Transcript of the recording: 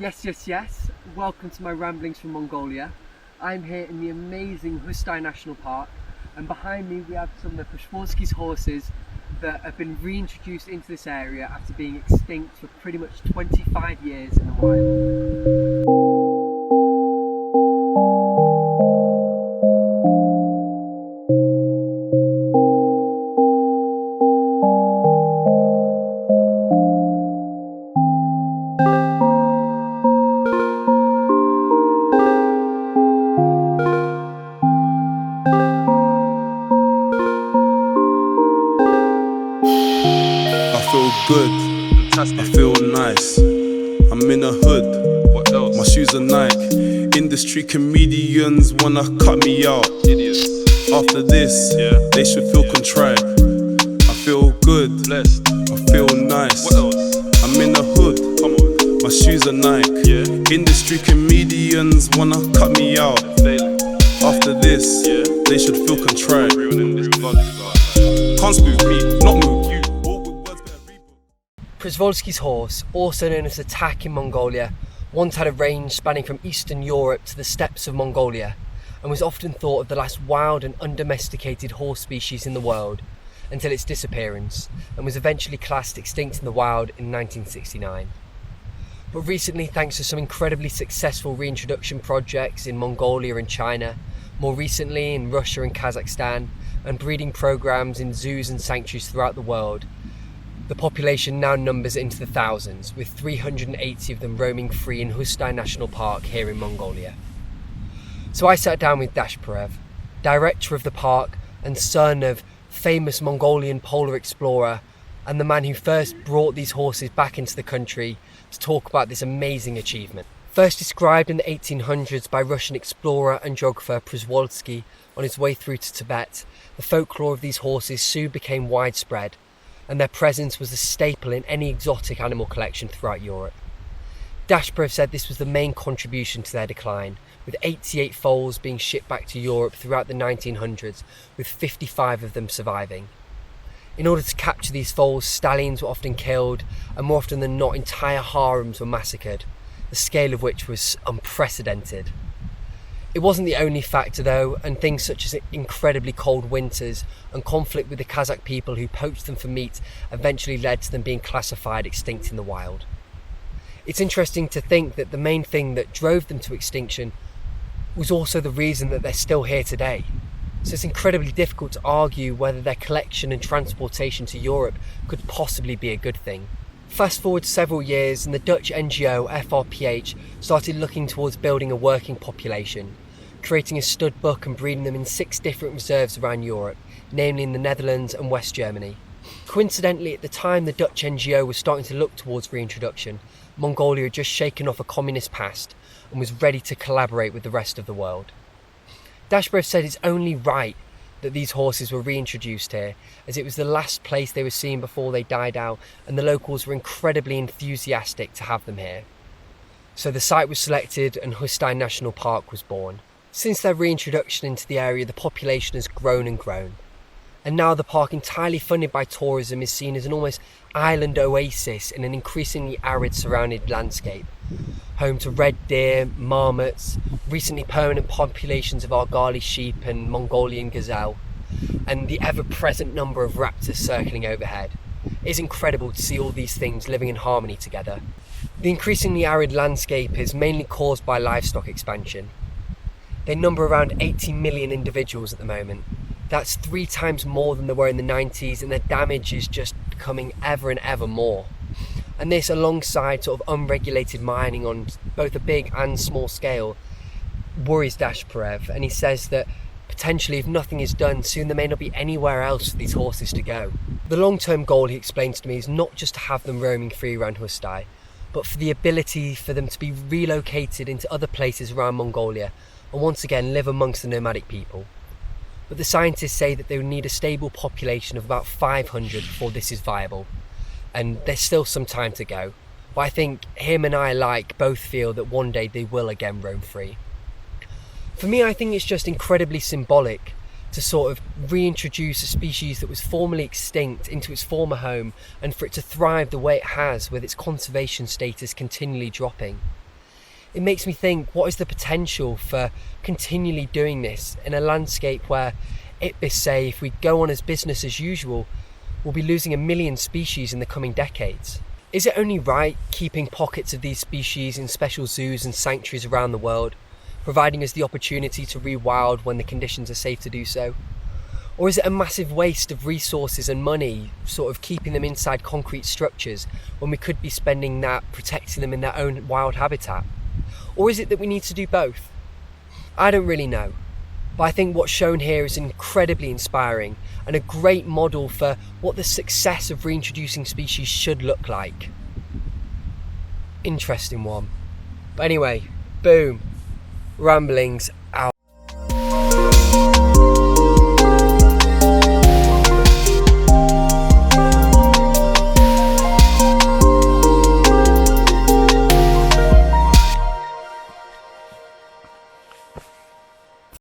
Yes. Welcome to my ramblings from Mongolia. I'm here in the amazing Hustai National Park, and behind me we have some of Przewalski's horses that have been reintroduced into this area after being extinct for pretty much 25 years in the wild. Good, fantastic. I feel nice. I'm in a hood. What else? My shoes are Nike. Industry comedians wanna cut me out. Idiots. After this, they should feel contrite. I feel good, Blessed. I feel nice. What else? I'm in a hood. Come on. My shoes are Nike. Industry comedians wanna cut me out. Failing. After this, they should feel contrite. Everyone in this blood is like, Can't spook me, not move you. Przewalski's horse, also known as the Takh in Mongolia, once had a range spanning from Eastern Europe to the steppes of Mongolia, and was often thought of the last wild and undomesticated horse species in the world until its disappearance, and was eventually classed extinct in the wild in 1969. But recently, thanks to some incredibly successful reintroduction projects in Mongolia and China, more recently in Russia and Kazakhstan, and breeding programs in zoos and sanctuaries throughout the world, the population now numbers into the thousands, with 380 of them roaming free in Hustai National Park here in Mongolia. So I sat down with Dashparev, director of the park and son of famous Mongolian polar explorer, and the man who first brought these horses back into the country, to talk about this amazing achievement. First described in the 1800s by Russian explorer and geographer Przewalski on his way through to Tibet, the folklore of these horses soon became widespread, and their presence was a staple in any exotic animal collection throughout Europe. Dashparev said this was the main contribution to their decline, with 88 foals being shipped back to Europe throughout the 1900s, with 55 of them surviving. In order to capture these foals, stallions were often killed, and more often than not, entire harems were massacred, the scale of which was unprecedented. It wasn't the only factor though, and things such as incredibly cold winters and conflict with the Kazakh people who poached them for meat eventually led to them being classified extinct in the wild. It's interesting to think that the main thing that drove them to extinction was also the reason that they're still here today. So it's incredibly difficult to argue whether their collection and transportation to Europe could possibly be a good thing. Fast forward several years and the Dutch NGO FRPH started looking towards building a working population, creating a stud book and breeding them in 6 different reserves around Europe, namely in the Netherlands and West Germany. Coincidentally, at the time the Dutch NGO was starting to look towards reintroduction, Mongolia had just shaken off a communist past and was ready to collaborate with the rest of the world. Dashparev said it's only right that these horses were reintroduced here, as it was the last place they were seen before they died out, and the locals were incredibly enthusiastic to have them here. So the site was selected and Hustai National Park was born. Since their reintroduction into the area, the population has grown and grown. And now the park, entirely funded by tourism, is seen as an almost island oasis in an increasingly arid surrounded landscape. Home to red deer, marmots, recently permanent populations of Argali sheep and Mongolian gazelle, and the ever-present number of raptors circling overhead. It's incredible to see all these things living in harmony together. The increasingly arid landscape is mainly caused by livestock expansion. They number around 80 million individuals at the moment. That's 3 times more than there were in the 90s, and their damage is just becoming ever and ever more. And this, alongside sort of unregulated mining on both a big and small scale, worries Dashparev, and he says that potentially if nothing is done, soon there may not be anywhere else for these horses to go. The long-term goal, he explains to me, is not just to have them roaming free around Hustai, but for the ability for them to be relocated into other places around Mongolia and once again live amongst the nomadic people. But the scientists say that they would need a stable population of about 500 before this is viable, and there's still some time to go. But I think him and I alike both feel that one day they will again roam free. For me, I think it's just incredibly symbolic to sort of reintroduce a species that was formerly extinct into its former home, and for it to thrive the way it has with its conservation status continually dropping. It makes me think, what is the potential for continually doing this in a landscape where, say, if we go on as business as usual, we'll be losing 1 million species in the coming decades? Is it only right keeping pockets of these species in special zoos and sanctuaries around the world, providing us the opportunity to rewild when the conditions are safe to do so? Or is it a massive waste of resources and money, sort of keeping them inside concrete structures when we could be spending that protecting them in their own wild habitat? Or is it that we need to do both? I don't really know, but I think what's shown here is incredibly inspiring and a great model for what the success of reintroducing species should look like. Interesting one. But anyway, boom, ramblings